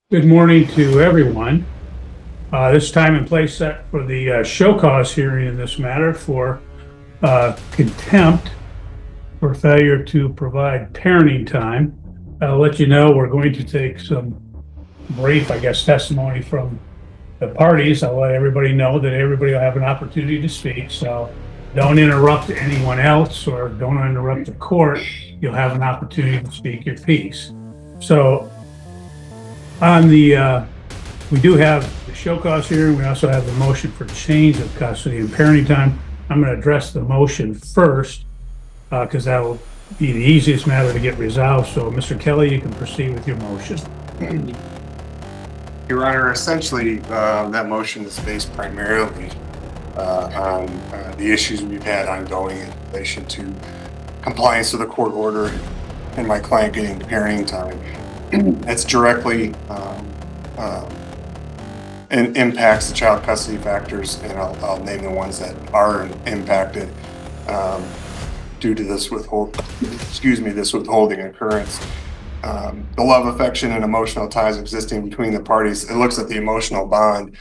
Good morning to everyone. This time and place set for the show cause hearing in this matter for contempt for failure to provide parenting time. I'll let you know we're going to take some brief, testimony from the parties. I'll let everybody know that everybody will have an opportunity to speak. So don't interrupt anyone else or don't interrupt the court. You'll have an opportunity to speak your piece. So on we do have the show cause hearing. We also have the motion for change of custody and parenting time. I'm going to address the motion first because that will be the easiest matter to get resolved. So, Mr. Kelly, you can proceed with your motion. Your Honor, essentially, that motion is based primarily on the issues we've had ongoing in relation to compliance with the court order and my client getting parenting time. It's directly and impacts the child custody factors, and I'll name the ones that are impacted due to this withholding occurrence. The love, affection, and emotional ties existing between the parties. It looks at the emotional bond.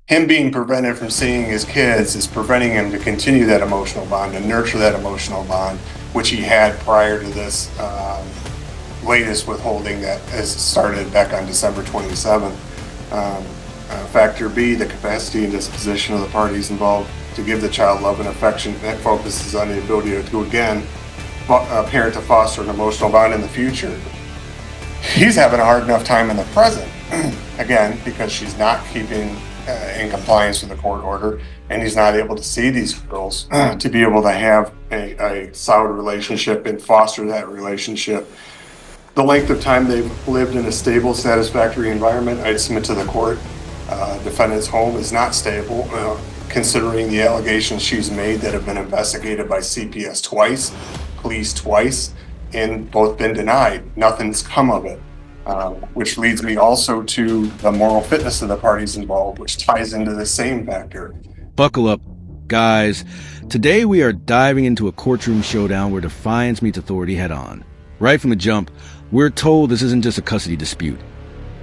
Him being prevented from seeing his kids is preventing him to continue that emotional bond and nurture that emotional bond, which he had prior to this latest withholding that has started back on December 27th. Factor B, the capacity and disposition of the parties involved to give the child love and affection. That focuses on the ability to again, parent to foster an emotional bond in the future. He's having a hard enough time in the present, again, because she's not keeping in compliance with the court order, and he's not able to see these girls to be able to have a solid relationship and foster that relationship. The length of time they've lived in a stable, satisfactory environment, I'd submit to the court. Defendant's home is not stable, considering the allegations she's made that have been investigated by CPS twice, police twice, and both been denied. Nothing's come of it, which leads me also to the moral fitness of the parties involved, which ties into the same factor. Buckle up, guys. Today we are diving into a courtroom showdown where defiance meets authority head on. Right from the jump, we're told this isn't just a custody dispute.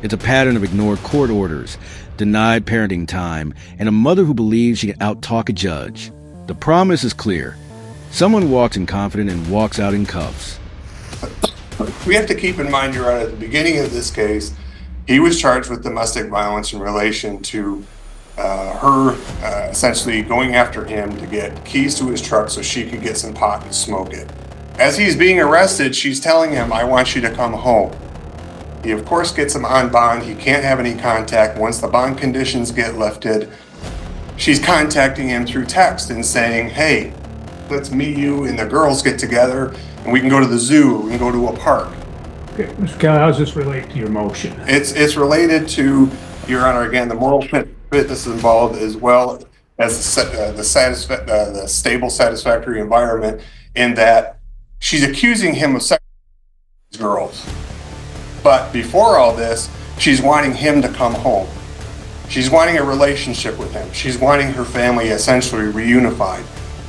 It's a pattern of ignored court orders, denied parenting time, and a mother who believes she can out-talk a judge. The promise is clear. Someone walks in confident and walks out in cuffs. We have to keep in mind, Your Honor, at the beginning of this case, he was charged with domestic violence in relation to her essentially going after him to get keys to his truck so she could get some pot and smoke it. As he's being arrested, she's telling him, "I want you to come home." He, of course, gets him on bond. He can't have any contact. Once the bond conditions get lifted, she's contacting him through text and saying, "Hey, let's meet you and the girls get together and we can go to the zoo, we can go to a park." Okay, Mr. Kelly, how does this relate to your motion? It's related to, Your Honor, again, the moral fitness involved, as well as the stable, satisfactory environment, in that she's accusing him of sex with girls. But before all this, she's wanting him to come home. She's wanting a relationship with him. She's wanting her family essentially reunified.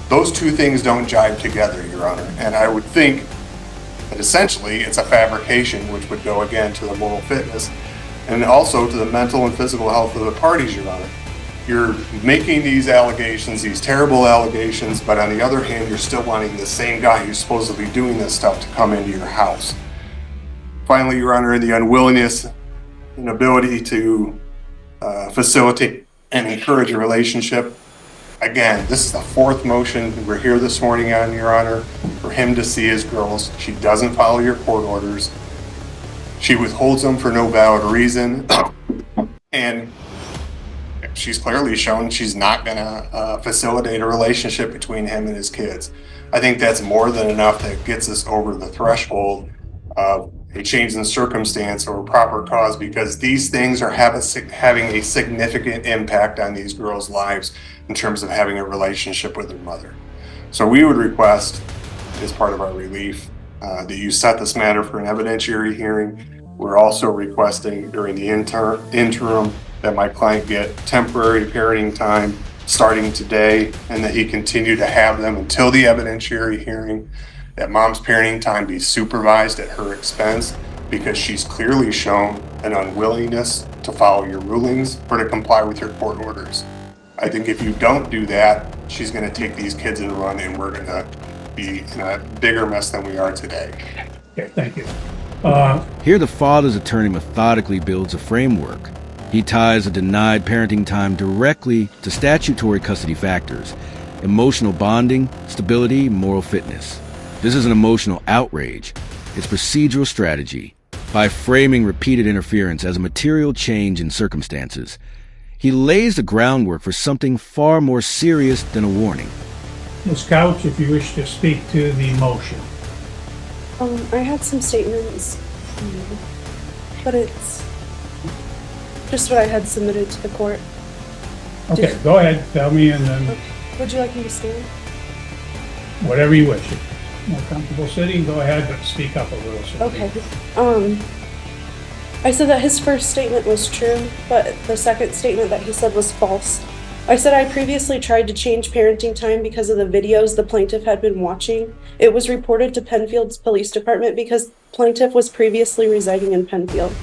Those two things don't jive together, Your Honor. And I would think that essentially it's a fabrication, which would go again to the moral fitness and also to the mental and physical health of the parties, Your Honor. You're making these allegations, these terrible allegations, but on the other hand, you're still wanting the same guy who's supposedly doing this stuff to come into your house. Finally, Your Honor, the unwillingness and ability to facilitate and encourage a relationship. Again, this is the fourth motion we're here this morning on, Your Honor, for him to see his girls. She doesn't follow your court orders. She withholds them for no valid reason. And she's clearly shown she's not going to facilitate a relationship between him and his kids. I think that's more than enough that gets us over the threshold of a change in circumstance or proper cause, because these things are having a significant impact on these girls' lives in terms of having a relationship with their mother. So we would request, as part of our relief, that you set this matter for an evidentiary hearing. We're also requesting during the interim that my client get temporary parenting time starting today, and that he continue to have them until the evidentiary hearing. That mom's parenting time be supervised at her expense, because she's clearly shown an unwillingness to follow your rulings or to comply with your court orders. I think if you don't do that, she's going to take these kids and run, and we're going to be in a bigger mess than we are today. Okay, thank you. Here, the father's attorney methodically builds a framework. He ties a denied parenting time directly to statutory custody factors: emotional bonding, stability, moral fitness. This is an emotional outrage. It's procedural strategy. By framing repeated interference as a material change in circumstances, he lays the groundwork for something far more serious than a warning. Ms. Couch, if you wish to speak to the motion. I had some statements, but it's just what I had submitted to the court. Okay, go ahead, tell me, and then Would you like me to stand? whatever you wish. If you're more comfortable sitting, go ahead, but speak up a little. So Okay. I said that his first statement was true, but the second statement that he said was false. I said I previously tried to change parenting time because of the videos the plaintiff had been watching. It was reported to Penfield's police department because plaintiff was previously residing in Penfield.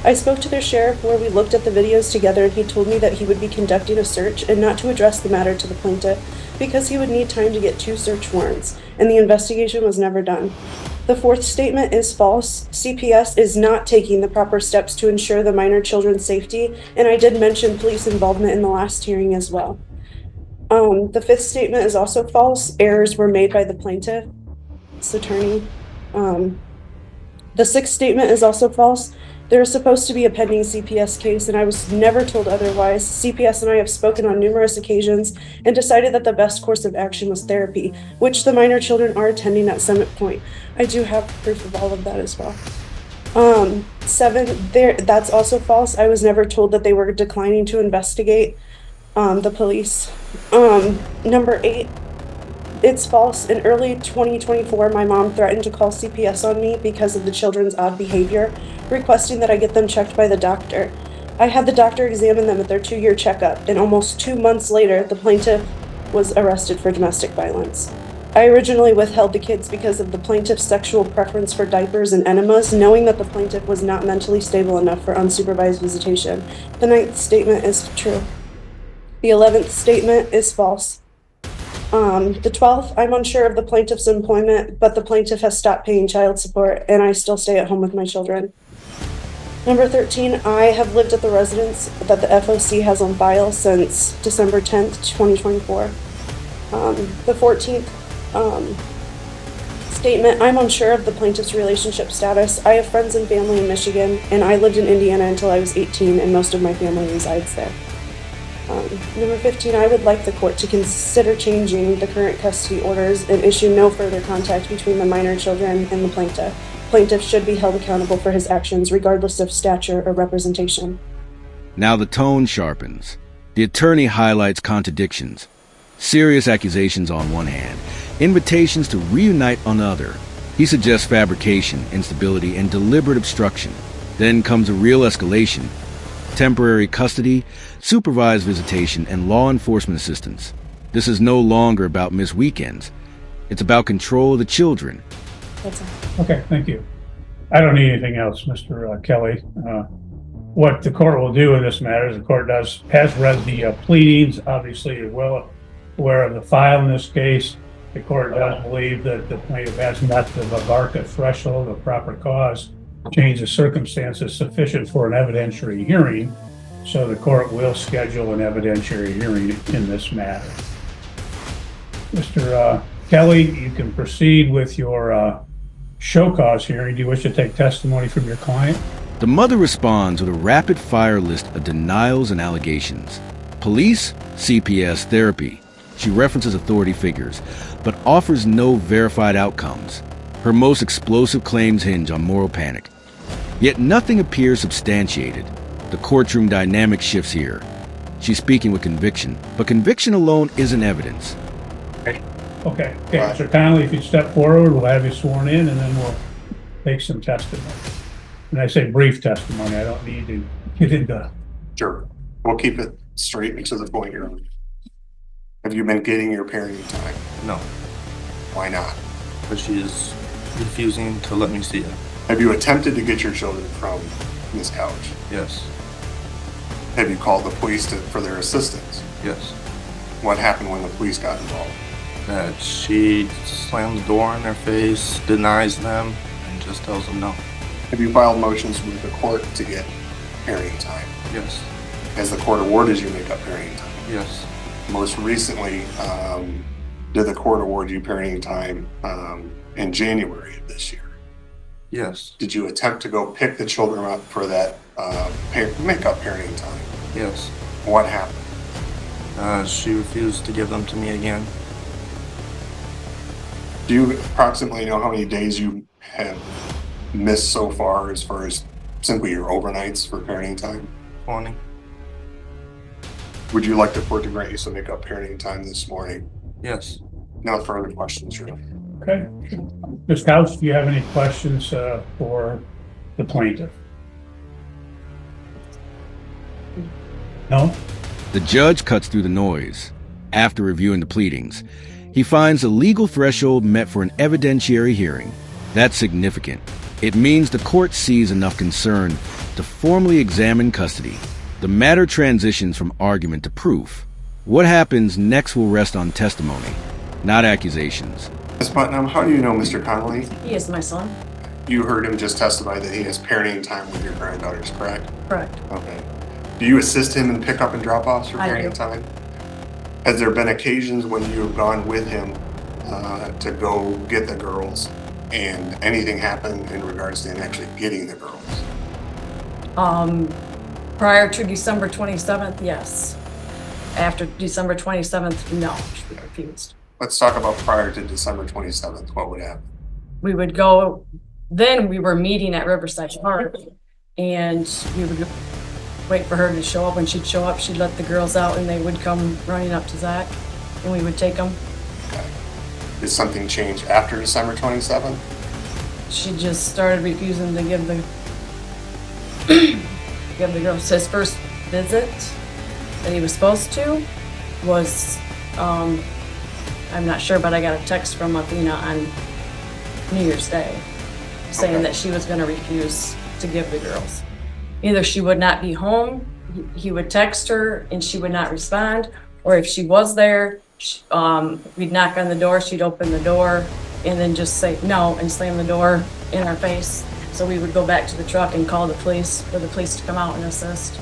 I spoke to their sheriff where we looked at the videos together, and he told me that he would be conducting a search and not to address the matter to the plaintiff because he would need time to get 2 search warrants, and the investigation was never done. The fourth statement is false. CPS is not taking the proper steps to ensure the minor children's safety, and I did mention police involvement in the last hearing as well. The fifth statement is also false. Errors were made by the plaintiff's attorney. The sixth statement is also false. There is supposed to be a pending CPS case, and I was never told otherwise. CPS and I have spoken on numerous occasions and decided that the best course of action was therapy, which the minor children are attending at Summit Point. I do have proof of all of that as well. 7, that's also false. I was never told that they were declining to investigate the police. Number 8, it's false. In early 2024, my mom threatened to call CPS on me because of the children's odd behavior, requesting that I get them checked by the doctor. I had the doctor examine them at their 2-year checkup, and almost 2 months later, the plaintiff was arrested for domestic violence. I originally withheld the kids because of the plaintiff's sexual preference for diapers and enemas, knowing that the plaintiff was not mentally stable enough for unsupervised visitation. The 9th statement is true. The 11th statement is false. The 12th, I'm unsure of the plaintiff's employment, but the plaintiff has stopped paying child support, and I still stay at home with my children. Number 13, I have lived at the residence that the FOC has on file since December 10th, 2024. The 14th statement, I'm unsure of the plaintiff's relationship status. I have friends and family in Michigan, and I lived in Indiana until I was 18, and most of my family resides there. Number 15, I would like the court to consider changing the current custody orders and issue no further contact between the minor children and the plaintiff. Plaintiff should be held accountable for his actions, regardless of stature or representation. Now the tone sharpens. The attorney highlights contradictions. Serious accusations on one hand, invitations to reunite on the other. He suggests fabrication, instability, and deliberate obstruction. Then comes a real escalation. Temporary custody, supervised visitation, and law enforcement assistance. This is no longer about missed weekends. It's about control of the children. That's all. Okay, thank you. I don't need anything else, Mr. Kelly. What the court will do in this matter is the court has read the pleadings. Obviously, you're well aware of the file in this case. The court does believe that the plaintiff has met the VABARCA threshold of proper cause, change of circumstances sufficient for an evidentiary hearing. So the court will schedule an evidentiary hearing in this matter. Mr. Kelly, you can proceed with your show cause hearing. Do you wish to take testimony from your client? The mother responds with a rapid-fire list of denials and allegations. Police, CPS, therapy. She references authority figures, but offers no verified outcomes. Her most explosive claims hinge on moral panic. Yet nothing appears substantiated. The courtroom dynamic shifts here. She's speaking with conviction, but conviction alone isn't evidence. Okay, Mr. Connolly, if you step forward, we'll have you sworn in, and then we'll take some testimony. And I say brief testimony, I don't need to get into. Sure. We'll keep it straight and to the point here. Have you been getting your parenting time? No, Why not? but she is refusing to let me see it. Have you attempted to get your children from Ms. Couch? Yes. Have you called the police for their assistance? Yes. What happened when the police got involved? That she slams the door in their face, denies them, and just tells them no. Have you filed motions with the court to get parenting time? Yes. Has the court awarded you make-up parenting time? Yes. Most recently, did the court award you parenting time in January of this year? Yes. Did you attempt to go pick the children up for that make-up parenting time? Yes. What happened? She refused to give them to me again. Do you approximately know how many days you have missed so far as simply your overnights for parenting time? 20. Would you like the court to grant you some make-up parenting time this morning? Yes. No further questions, Drew. Okay. Ms. Couch, do you have any questions for the plaintiff? No? The judge cuts through the noise. After reviewing the pleadings, he finds the legal threshold met for an evidentiary hearing. That's significant. It means the court sees enough concern to formally examine custody. The matter transitions from argument to proof. What happens next will rest on testimony, not accusations. Ms. Putnam, how do you know Mr. Connolly? He is my son. You heard him just testify that he has parenting time with your granddaughters, correct? Correct. Okay. Do you assist him in pick-up and drop-offs for I parenting do. time? Has there been occasions when you have gone with him to go get the girls and anything happened in regards to him actually getting the girls? Prior to December 27th, yes. After December 27th, no, she refused. Let's talk about prior to December 27th. What would happen? We would go, then we were meeting at Riverside Park, and we would wait for her to show up. When she'd show up, she'd let the girls out, and they would come running up to Zach, and we would take them. Okay. Did something change after December 27th? She just started refusing to give the girls. His first visit that he was supposed to was, I'm not sure, but I got a text from Athena on New Year's Day saying Okay. that she was gonna refuse to give the girls. Either she would not be home, he would text her and she would not respond, or if she was there, we'd knock on the door, she'd open the door and then just say no and slam the door in our face. So we would go back to the truck and call the police for the police to come out and assist.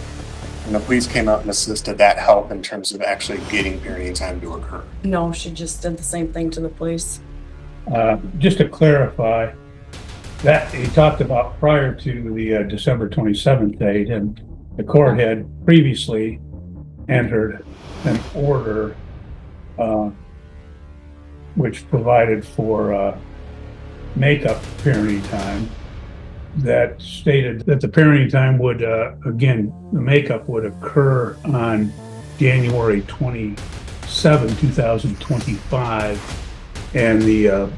And the police came out and assisted. That help in terms of actually getting parenting time to occur? No, she just did the same thing to the police. Just to clarify, that he talked about prior to the December 27th date, and the court had previously entered an order which provided for make-up parenting time that stated that the parenting time would, again, the makeup would occur on January 27, 2025. And the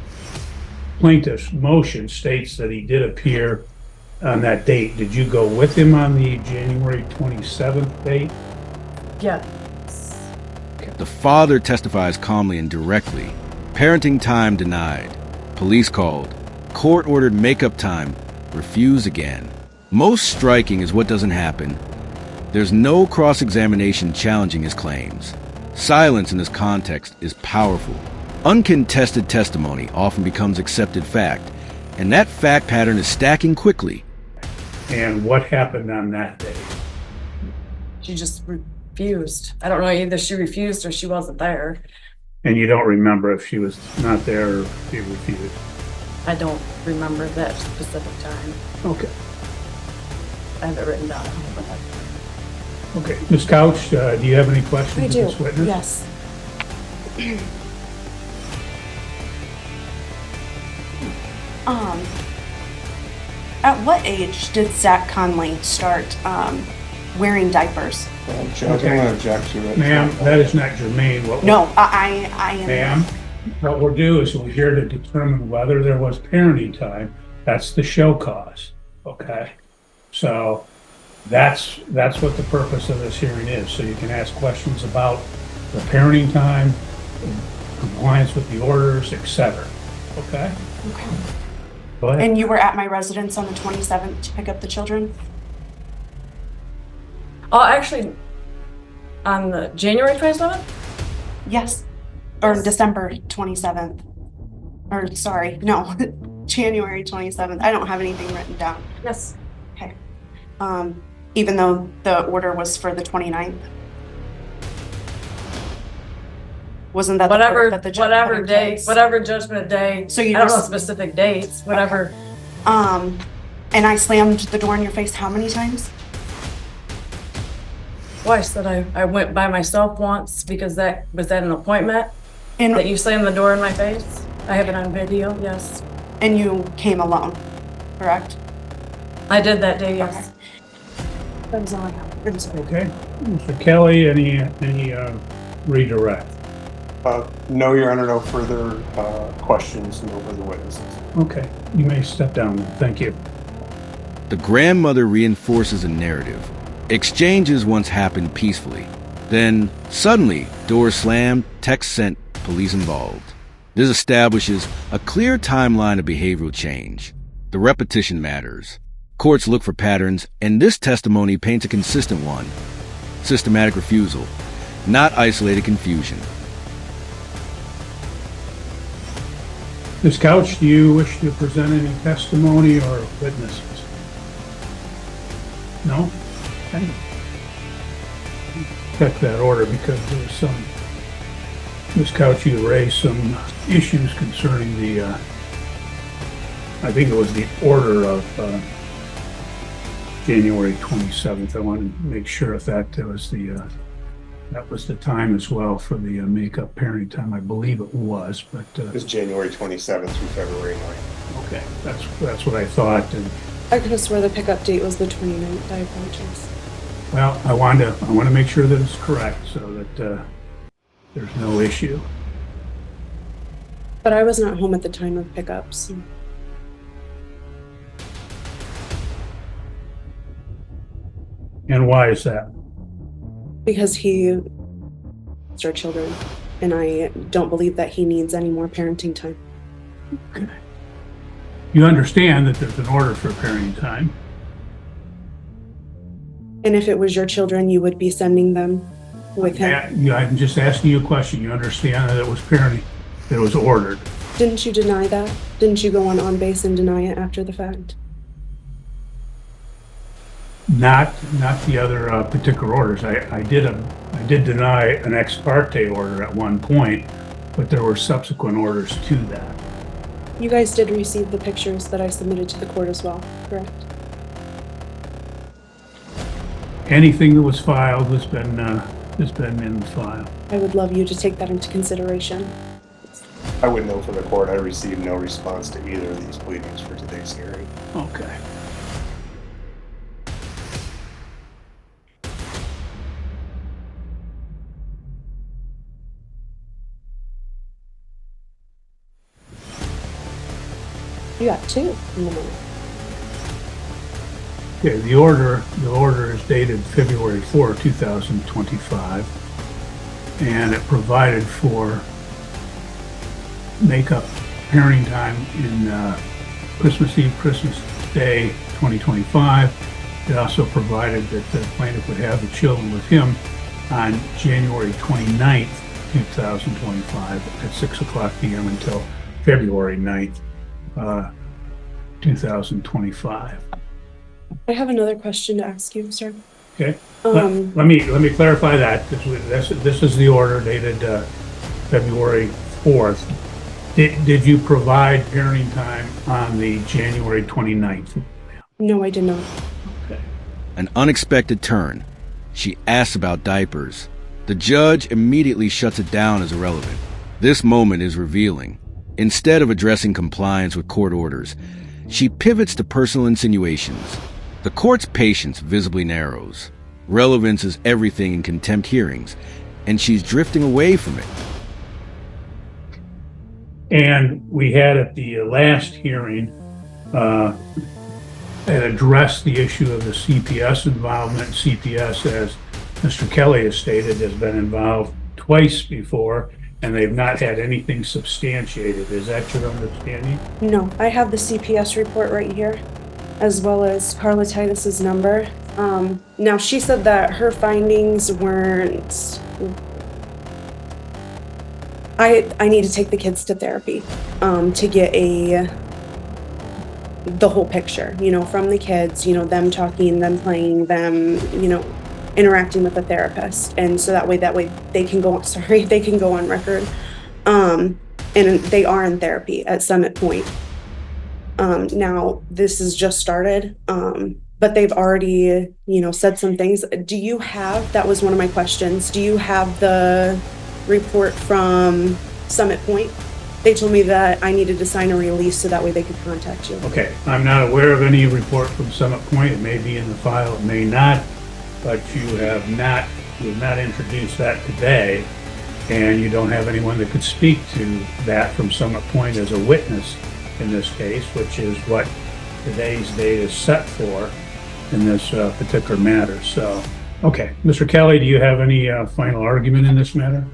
plaintiff's motion states that he did appear on that date. Did you go with him on the January 27th date? Yeah. The father testifies calmly and directly. Parenting time denied. Police called. Court ordered makeup time. Refuse again. Most striking is what doesn't happen. There's no cross-examination challenging his claims. Silence in this context is powerful. Uncontested testimony often becomes accepted fact, and that fact pattern is stacking quickly. And what happened on that day? She just refused. I don't know, either she refused or she wasn't there. And you don't remember if she was not there or if she refused? I don't remember that specific time. Okay. I have it written down. Okay. Ms. Couch, do you have any questions I of do, this witness? yes. At what age did Zach Conley start wearing diapers? Judge, I'm going to object to it. Ma'am, that is not germane. What No, I am. Ma'am, what we'll do is we're here to determine whether there was parenting time. That's the show cause, okay? So that's what the purpose of this hearing is. So you can ask questions about the parenting time, compliance with the orders, etc. Okay? Okay. Go ahead. And you were at my residence on the 27th to pick up the children? Oh, actually, on the January 27th? Yes. Or Yes. December 27th. Or sorry, no, January 27th. I don't have anything written down. Yes. Okay. Even though the order was for the 29th. Wasn't that the Whatever, order that the judge whatever put in day, place? whatever judgment day. So you I don't know were- specific dates, whatever. And I slammed the door in your face how many times? Twice that I went by myself once because that was at an appointment that And you slammed the door in my face. I have it on video, yes. and you came alone, correct? I did that day, yes. That was all I have. I'm sorry. Okay, Mr. Kelly, any redirect? No, Your Honor, no further questions, no further witnesses. Okay, you may step down. Thank you. The grandmother reinforces a narrative. Exchanges once happened peacefully. Then, suddenly, doors slammed, text sent, police involved. This establishes a clear timeline of behavioral change. The repetition matters. Courts look for patterns, and this testimony paints a consistent one. Systematic refusal, not isolated confusion. Ms. Couch, do you wish to present any testimony or witnesses? No? Okay. Check that order because there was some, Ms. Couch, you raised some issues concerning the, I think it was the order of January 27th. I wanted to make sure if that was the time as well for the makeup parenting time. I believe it was, but It's January 27th through February 9th. okay, that's what I thought. And I could have swore the pickup date was the 29th. I apologize. well, I want to make sure that it's correct so that there's no issue. But I was not home at the time of pickups. And why is that? Because he is our children, and I don't believe that he needs any more parenting time. You understand that there's an order for parenting time. And if it was your children, you would be sending them with him. I'm just asking you a question. You understand that it was parenting, that it was ordered. Didn't you deny that? Didn't you go on base and deny it after the fact? Not the other particular orders. I did deny an ex parte order at one point, but there were subsequent orders to that. You guys did receive the pictures that I submitted to the court as well, correct? Anything that was filed has been in the file. I would love you to take that into consideration. I would know for the court, I received no response to either of these pleadings for today's hearing. Okay. You got two in the morning. Okay, the order is dated February 4, 2025, and it provided for makeup parenting time in Christmas Eve, Christmas Day 2025. It also provided that the plaintiff would have the children with him on January 29th, 2025 at 6:00 p.m. until February 9th, 2025. I have another question to ask you, sir. Okay, let me clarify that. This is the order dated February 4th. Did you provide parenting time on the January 29th? No, I did not. Okay. An unexpected turn. She asks about diapers. The judge immediately shuts it down as irrelevant. This moment is revealing. Instead of addressing compliance with court orders, she pivots to personal insinuations. The court's patience visibly narrows. Relevance is everything in contempt hearings, and she's drifting away from it. And we had at the last hearing addressed the issue of the CPS involvement. CPS, as Mr. Kelly has stated, has been involved twice before, and they've not had anything substantiated. Is that your understanding? No, I have the CPS report right here, as well as Carla Titus's number. Now she said that her findings weren't. I need to take the kids to therapy to get the whole picture, from the kids, them talking, them playing, them, interacting with the therapist. And so that way they can go, they can go on record. And they are in therapy at Summit Point. Now this has just started, but they've already, said some things. Do you have, that was one of my questions, do you have the report from Summit Point? They told me that I needed to sign a release so that way they could contact you. Okay, I'm not aware of any report from Summit Point. It may be in the file, it may not, but you have not introduced that today, and you don't have anyone that could speak to that from Summit Point as a witness in this case, which is what today's date is set for in this particular matter. So, okay, Mr. Kelly, do you have any final argument in this matter?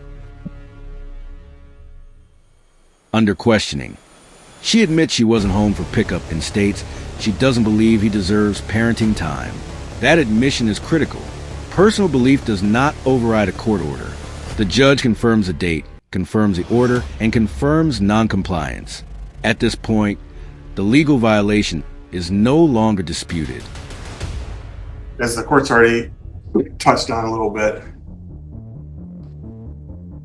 Under questioning, she admits she wasn't home for pickup and states she doesn't believe he deserves parenting time. That admission is critical. Personal belief does not override a court order. The judge confirms a date, confirms the order, and confirms noncompliance. At this point, the legal violation is no longer disputed. As the court's already touched on a little bit,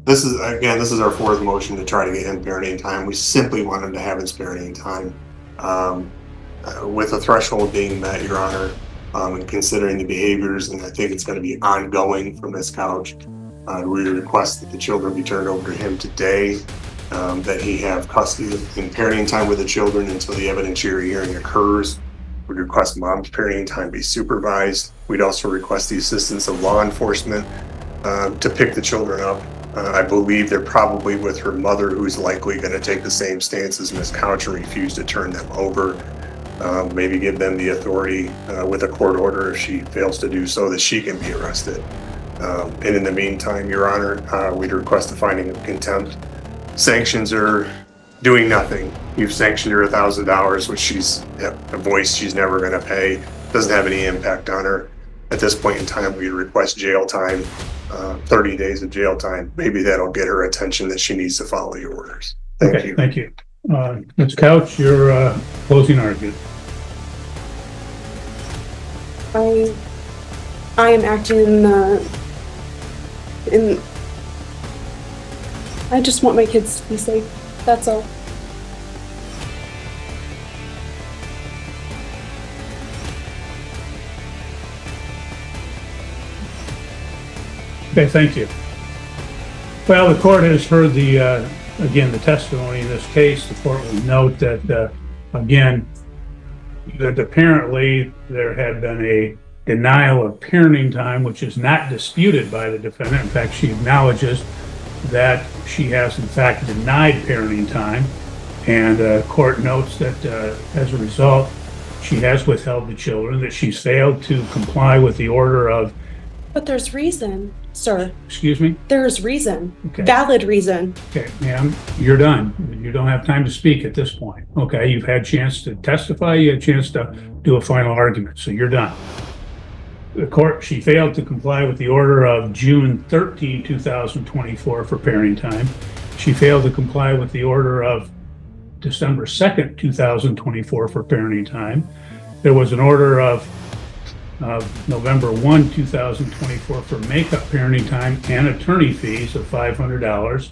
this is our fourth motion to try to get him parenting time. We simply want him to have his parenting time, with the threshold being met, Your Honor, and considering the behaviors, and I think it's going to be ongoing from this couch. We request that the children be turned over to him today, that he have custody and parenting time with the children until the evidentiary hearing occurs. We'd request mom's parenting time be supervised. We'd also request the assistance of law enforcement to pick the children up. I believe they're probably with her mother, who's likely going to take the same stance as Ms. Couch and refuse to turn them over. Maybe give them the authority with a court order if she fails to do so, that she can be arrested. And in the meantime, Your Honor, we'd request a finding of contempt. Sanctions are doing nothing. You've sanctioned her $1,000, which she's voiced she's never going to pay. Doesn't have any impact on her. At this point in time, we request jail time, 30 days of jail time. Maybe that'll get her attention that she needs to follow your orders. Thank you. Thank you. Ms. Couch, your closing argument. I am acting in I just want my kids to be safe. That's all. Okay, thank you. Well, the court has heard the testimony in this case. The court will note that, again, that apparently there had been a denial of parenting time, which is not disputed by the defendant. In fact, she acknowledges that she has, in fact, denied parenting time. And the court notes that as a result, she has withheld the children, that she's failed to comply with the order of... But there's reason, sir. Excuse me? There's reason. Okay. Valid reason. Okay, ma'am, you're done. You don't have time to speak at this point. Okay, you've had a chance to testify, you had a chance to do a final argument, so you're done. The court, she failed to comply with the order of June 13, 2024 for parenting time. She failed to comply with the order of December 2nd, 2024 for parenting time. There was an order of November 1, 2024 for makeup parenting time and attorney fees of $500.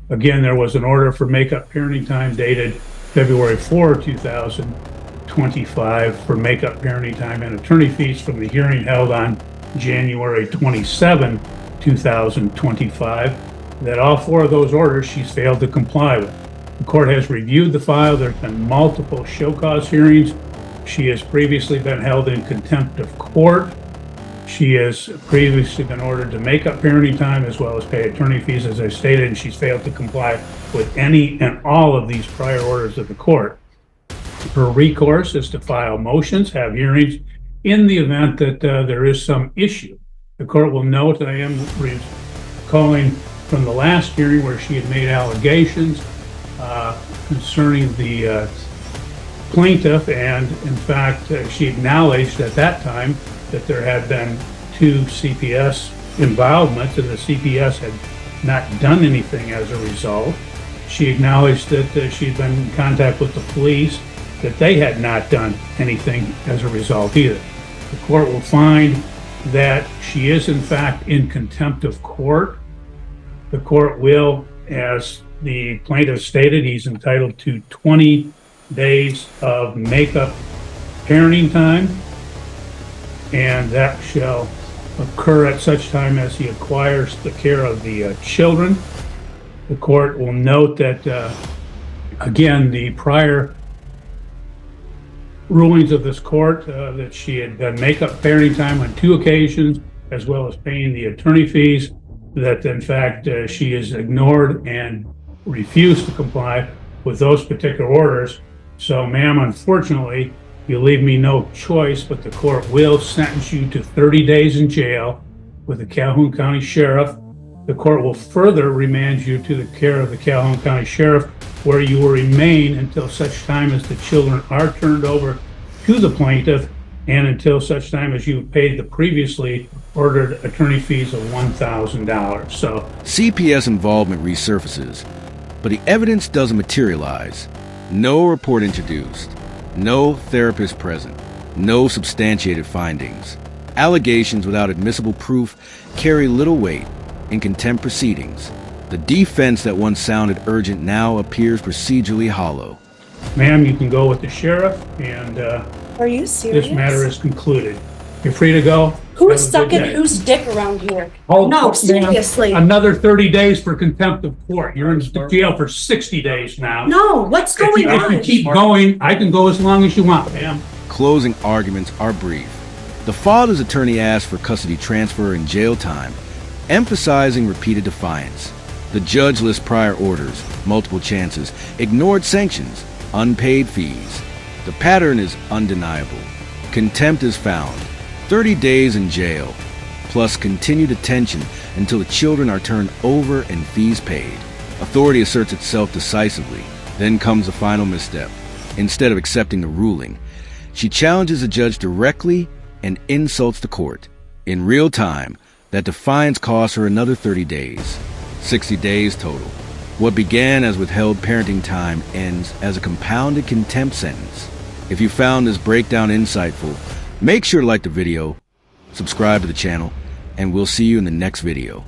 Again, there was an order for makeup parenting time dated February 4, 2025 for makeup parenting time and attorney fees from the hearing held on January 27, 2025, that all four of those orders she's failed to comply with. The court has reviewed the file. There's been multiple show cause hearings. She has previously been held in contempt of court. She has previously been ordered to make up parenting time as well as pay attorney fees, as I stated, and she's failed to comply with any and all of these prior orders of the court. Her recourse is to file motions, have hearings in the event that there is some issue. The court will note that I am recalling from the last hearing where she had made allegations concerning the plaintiff, and in fact she acknowledged at that time that there had been 2 CPS involvements and the CPS had not done anything as a result. She acknowledged that she'd been in contact with the police, that they had not done anything as a result either. The court will find that she is in fact in contempt of court. The court will, as the plaintiff stated, he's entitled to 20 days of makeup parenting time, and that shall occur at such time as he acquires the care of the children. The court will note that, again, the prior rulings of this court, that she had done makeup parenting time on 2 occasions, as well as paying the attorney fees, that in fact she has ignored and refused to comply with those particular orders. So, ma'am, unfortunately, you leave me no choice, but the court will sentence you to 30 days in jail with the Calhoun County Sheriff. The court will further remand you to the care of the Calhoun County Sheriff, where you will remain until such time as the children are turned over to the plaintiff and until such time as you've paid the previously ordered attorney fees of $1,000. So CPS involvement resurfaces, but the evidence doesn't materialize. No report introduced, no therapist present, no substantiated findings. Allegations without admissible proof carry little weight in contempt proceedings. The defense that once sounded urgent now appears procedurally hollow. ma'am, you can go with the sheriff, and Are you serious? this matter is concluded. You're free to go. Who's Have a good sucking day. whose dick around here? Oh, No, ma'am, seriously. Another 30 days for contempt of court. You're in jail for 60 days now. No, what's If going you on? keep going, I can go as long as you want, ma'am. Closing arguments are brief. The father's attorney asked for custody transfer and jail time, emphasizing repeated defiance. The judge lists prior orders, multiple chances, ignored sanctions, unpaid fees. The pattern is undeniable. Contempt is found. 30 days in jail, plus continued detention until the children are turned over and fees paid. Authority asserts itself decisively. Then comes the final misstep. Instead of accepting the ruling, she challenges the judge directly and insults the court. In real time, that defiance costs her another 30 days. 60 days total. What began as withheld parenting time ends as a compounded contempt sentence. If you found this breakdown insightful, make sure to like the video, subscribe to the channel, and we'll see you in the next video.